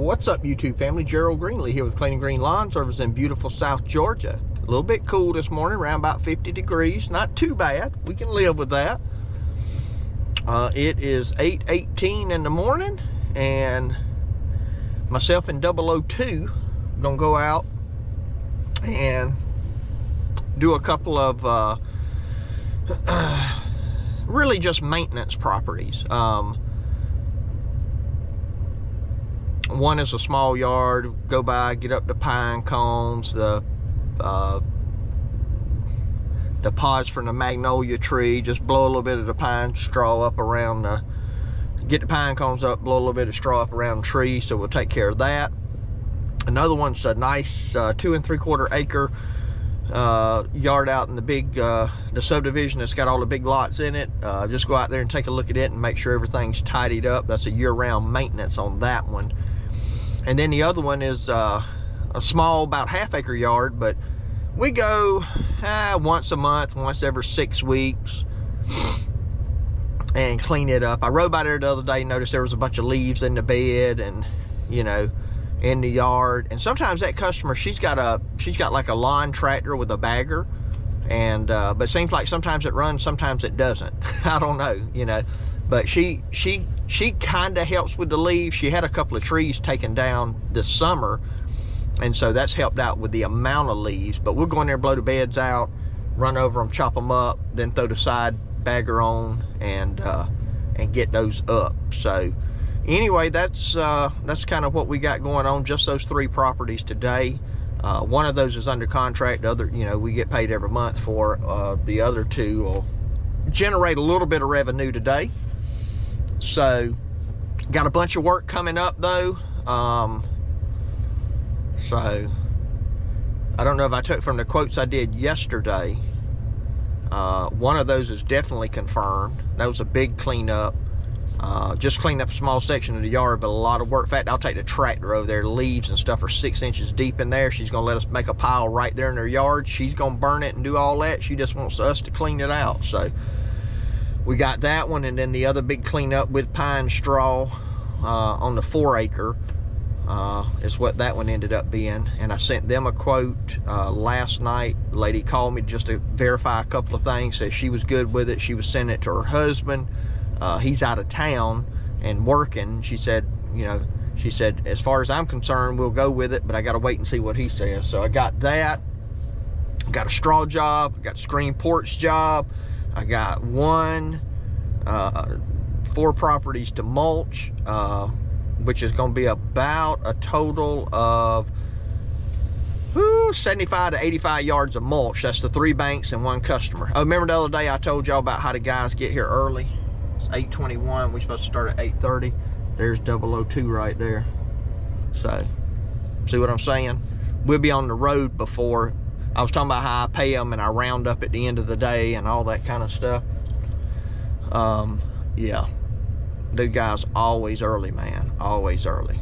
What's up, YouTube family? Gerald Greenlee here with Clean and Green Lawn Service in beautiful South Georgia. A little bit cool this morning, around about 50 degrees. Not too bad. We can live with that. It is 8:18 in the morning, and myself and 002 gonna go out and do a couple of really just maintenance properties. One is a small yard, go by, get up the pine cones, the pods from the magnolia tree, just blow a little bit of the pine straw up around the, get the pine cones up, blow a little bit of straw up around the tree, so we'll take care of that. Another one's a nice 2 3/4 acre yard out in the big the subdivision that's got all the big lots in it. Just go out there and take a look at it and make sure everything's tidied up. That's a year-round maintenance on that one. And then the other one is a small, about half-acre yard, but we go once a month, once every 6 weeks, and clean it up. I rode by there the other day, noticed there was a bunch of leaves in the bed and, you know, in the yard. And sometimes that customer, she's got like a lawn tractor with a bagger, and but it seems like sometimes it runs, sometimes it doesn't. I don't know, you know, but she kind of helps with the leaves. She had a couple of trees taken down this summer, and so that's helped out with the amount of leaves. But we'll go in there, blow the beds out, run over them, chop them up, then throw the side bagger on and get those up. So anyway, that's kind of what we got going on. Just those 3 properties today. One of those is under contract. The other, you know, we get paid every month for. The other 2 will generate a little bit of revenue today. So got a bunch of work coming up though. So I don't know if I took from the quotes I did yesterday. One of those is definitely confirmed. That was a big cleanup. Just cleaned up a small section of the yard, but a lot of work. In fact, I'll take the tractor over there. The leaves and stuff are 6 inches deep in there. She's gonna let us make a pile right there in her yard. She's gonna burn it and do all that. She just wants us to clean it out. So we got that one, and then the other big cleanup with pine straw on the 4 acre is what that one ended up being. And I sent them a quote last night. The lady called me just to verify a couple of things, said she was good with it. She was sending it to her husband. He's out of town and working. She said, you know, she said, as far as I'm concerned, we'll go with it, but I got to wait and see what he says. So I got that. Got a straw job. I got a screen porch job. I got 4 properties to mulch, which is going to be about a total of 75 to 85 yards of mulch. That's the 3 banks and 1 customer. Oh, remember the other day I told y'all about how the guys get here early? It's 8:21. We're supposed to start at 8:30. There's 002 right there. So, see what I'm saying? We'll be on the road before. I was talking about how I pay them and I round up at the end of the day and all that kind of stuff. Yeah, the guys always early, man. Always early.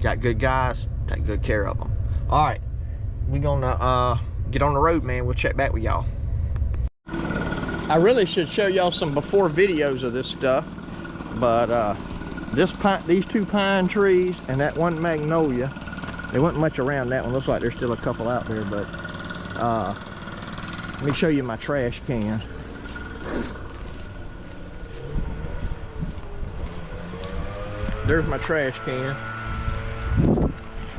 Got good guys, take good care of them. All right, we're gonna get on the road, man. We'll check back with y'all. I really should show y'all some before videos of this stuff, but these 2 pine trees and that 1 magnolia, there wasn't much around that one. Looks like there's still a couple out there, but let me show you my trash can. There's my trash can.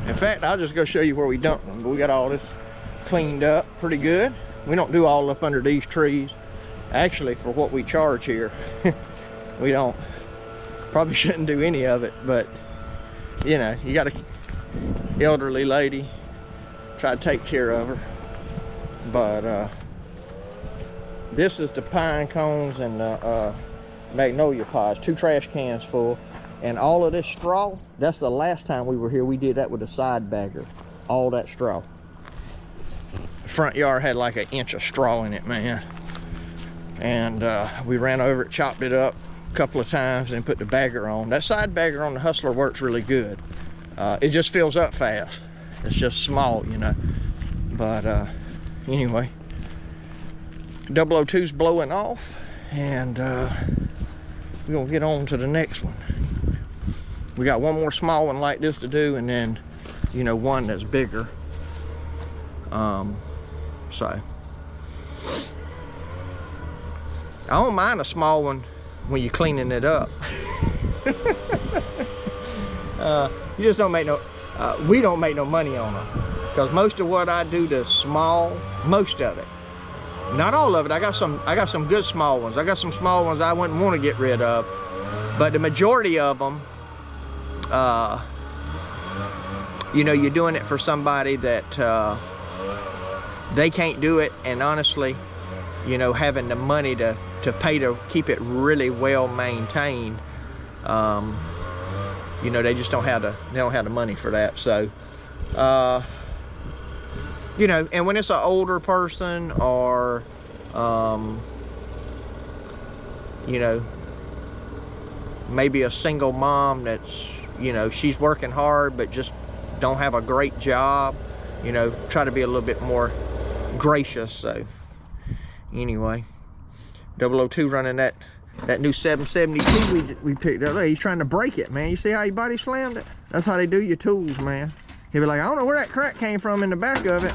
In fact, I'll just go show you where we dumped them. But we got all this cleaned up pretty good. We don't do all up under these trees. Actually, for what we charge here, we don't. Probably shouldn't do any of it, but you know, you got an elderly lady, try to take care of her. But this is the pine cones and the magnolia pods, 2 trash cans full. And all of this straw, that's the last time we were here, we did that with a side bagger. All that straw. The front yard had like 1 inch of straw in it, man. And we ran over it, chopped it up a couple of times, and put the bagger on. That side bagger on the Hustler works really good. It just fills up fast. It's just small, you know. But anyway, 002's blowing off, and we're gonna get on to the next one. We got one more small one like this to do, and then, you know, one that's bigger. So I don't mind a small one when you're cleaning it up. You just don't make no, we don't make no money on them, because most of what I do to small, most of it, not all of it. I got some good small ones. I got some small ones I wouldn't want to get rid of, but the majority of them, you know, you're doing it for somebody that they can't do it, and honestly, you know, having the money to pay to keep it really well maintained, you know, they just don't have the money for that. So you know, and when it's an older person, or you know, maybe a single mom that's, you know, she's working hard but just don't have a great job, you know, try to be a little bit more gracious. So anyway, 002 running that new 772 we picked up. Look, he's trying to break it, man. You see how he body slammed it? That's how they do your tools, man. He'll be like, I don't know where that crack came from in the back of it.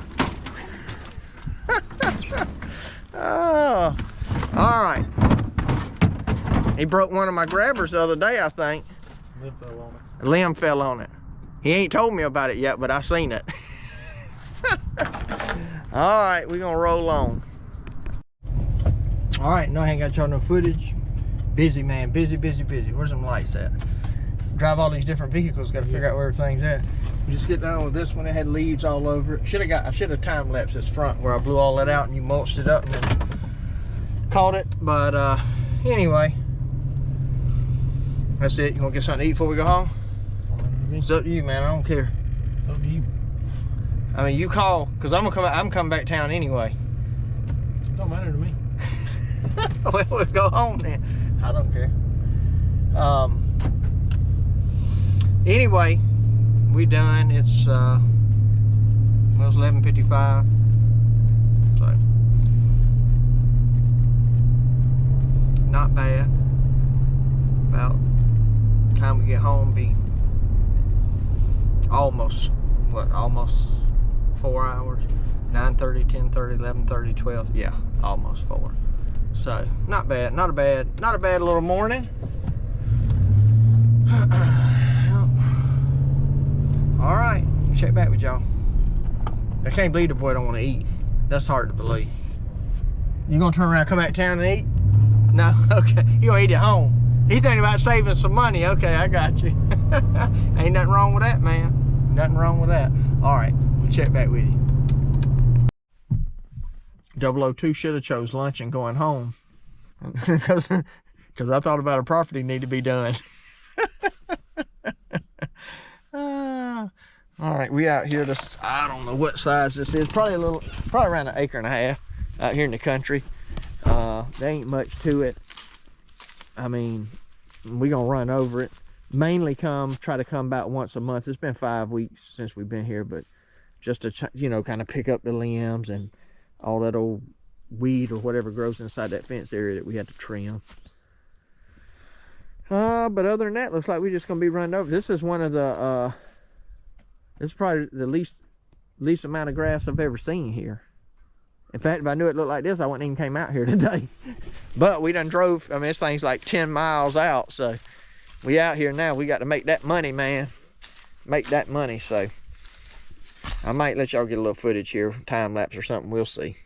Oh, all right. He broke one of my grabbers the other day, I think. Limb fell on it. Limb fell on it. He ain't told me about it yet, but I seen it. All right, we're gonna roll on. All right, no, I ain't got y'all no footage. Busy, man, busy. Where's them lights at? Drive all these different vehicles, gotta figure out where everything's at. You just get down with this one, it had leaves all over it. I should have time lapsed this front where I blew all that out and you mulched it up and then caught it. But anyway, that's it. You gonna get something to eat before we go home? It's up to you, man. I don't care. It's up to you. I mean, you call, because I'm coming back town anyway. It don't matter to me. Well, we'll go home then. I don't care. Anyway, we done. It's well, it's 11:55. So not bad. About the time we get home, be almost 4 hours. 9:30, 10:30, 11:30, 12. Yeah, almost 4. So not bad, not a bad little morning. All right, check back with y'all. I can't believe the boy don't want to eat. That's hard to believe. You gonna turn around and come back to town and eat? No? Okay, you gonna eat at home. He thinking about saving some money. Okay, I got you. Ain't nothing wrong with that, man. Nothing wrong with that. All right, we'll check back with you. 002 should have chose lunch and going home. Because I thought about a property need to be done. All right, we out here. This, I don't know what size this is. Probably around 1.5 acres out here in the country. There ain't much to it. I mean, we gonna run over it. Mainly try to come about once a month. It's been 5 weeks since we've been here, but just to, you know, kind of pick up the limbs and all that old weed or whatever grows inside that fence area that we had to trim. But other than that, looks like we're just gonna be running over. This is one of the this is probably the least amount of grass I've ever seen here. In fact, if I knew it looked like this, I wouldn't even came out here today. But we done drove, I mean, this thing's like 10 miles out, so we out here now. We got to make that money, man. Make that money. So I might let y'all get a little footage here, time lapse or something, we'll see.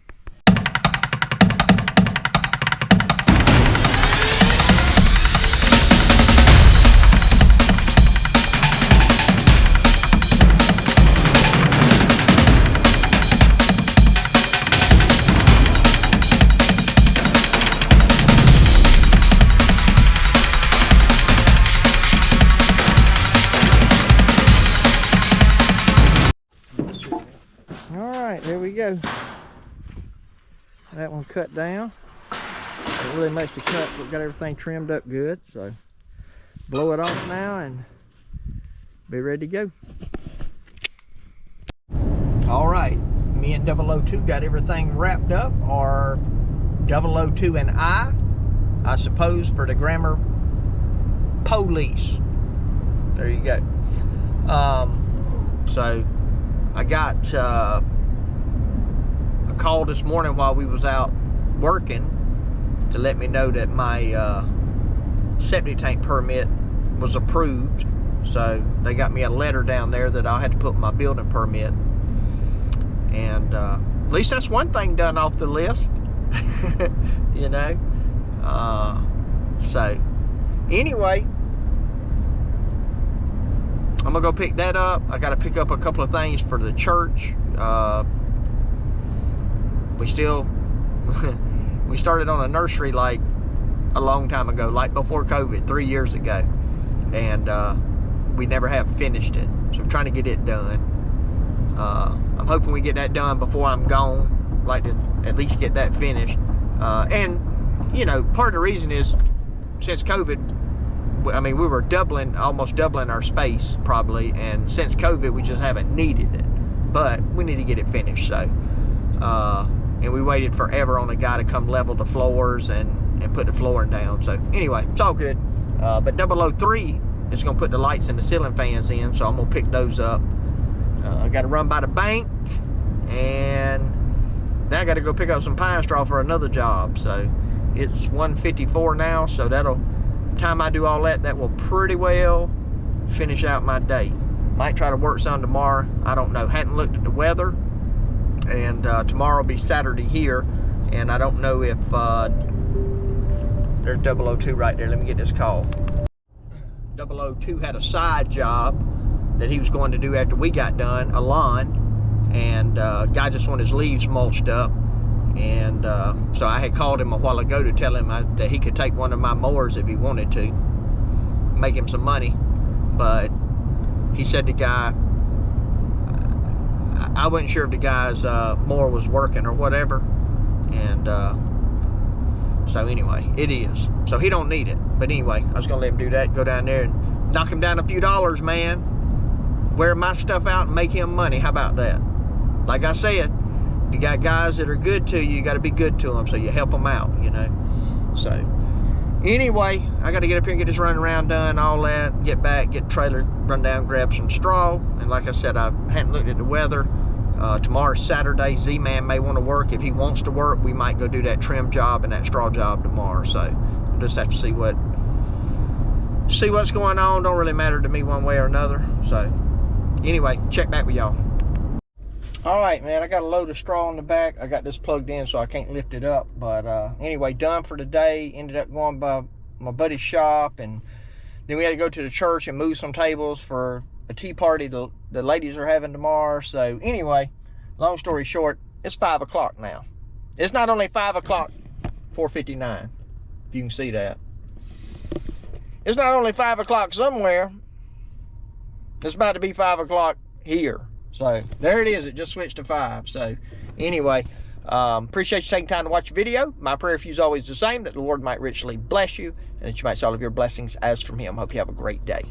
There we go. That one cut down. Not really much to cut, but got everything trimmed up good. So blow it off now and be ready to go. All right, me and 002 got everything wrapped up, or 002 and I suppose, for the grammar police. there you go. So I got a call this morning while we was out working to let me know that my septic tank permit was approved. So they got me a letter down there that I had to put in my building permit. And at least that's one thing done off the list. You know. So anyway, I'm gonna go pick that up. I gotta pick up a couple of things for the church. We started on a nursery like a long time ago, like before COVID, 3 years ago, and we never have finished it. So I'm trying to get it done. I'm hoping we get that done before I'm gone. Like to at least get that finished. And you know, part of the reason is since COVID, I mean, we were almost doubling our space probably, and since COVID we just haven't needed it, but we need to get it finished. So and we waited forever on a guy to come level the floors and put the flooring down. So anyway, it's all good. But 003 is gonna put the lights and the ceiling fans in, so I'm gonna pick those up. I gotta run by the bank, and then I gotta go pick up some pine straw for another job. So it's 1:54 now, so time I do all that, that will pretty well finish out my day. Might try to work some tomorrow, I don't know. Hadn't looked at the weather, and tomorrow will be Saturday here, and I don't know if there's 002 right there. Let me get this call. 002 had a side job that he was going to do after we got done, a lawn, and guy just wanted his leaves mulched up. And so I had called him a while ago to tell him that he could take one of my mowers if he wanted to, make him some money. But he said the guy, I wasn't sure if the guy's mower was working or whatever. And so anyway, it is. So he don't need it. But anyway, I was gonna let him do that, go down there and knock him down a few dollars, man. Wear my stuff out and make him money. How about that? Like I said, you got guys that are good to you, you got to be good to them, so you help them out, you know. So anyway, I got to get up here and get this running around done, all that, get back, get the trailer, run down, grab some straw. And like I said, I hadn't looked at the weather. Tomorrow's Saturday. Z-Man may want to work. If he wants to work, we might go do that trim job and that straw job tomorrow. So we'll just have to see what's going on. Don't really matter to me one way or another. So anyway, check back with y'all. All right, man, I got a load of straw in the back. I got this plugged in so I can't lift it up. But anyway, done for the day. Ended up going by my buddy's shop, and then we had to go to the church and move some tables for a tea party the ladies are having tomorrow. So anyway, long story short, it's 5 o'clock now. It's not only 5 o'clock, 4:59, if you can see that. It's not only 5 o'clock somewhere, it's about to be 5 o'clock here. So there it is, it just switched to 5. So anyway, appreciate you taking time to watch the video. My prayer for you is always the same, that the Lord might richly bless you and that you might see all of your blessings as from him. Hope you have a great day.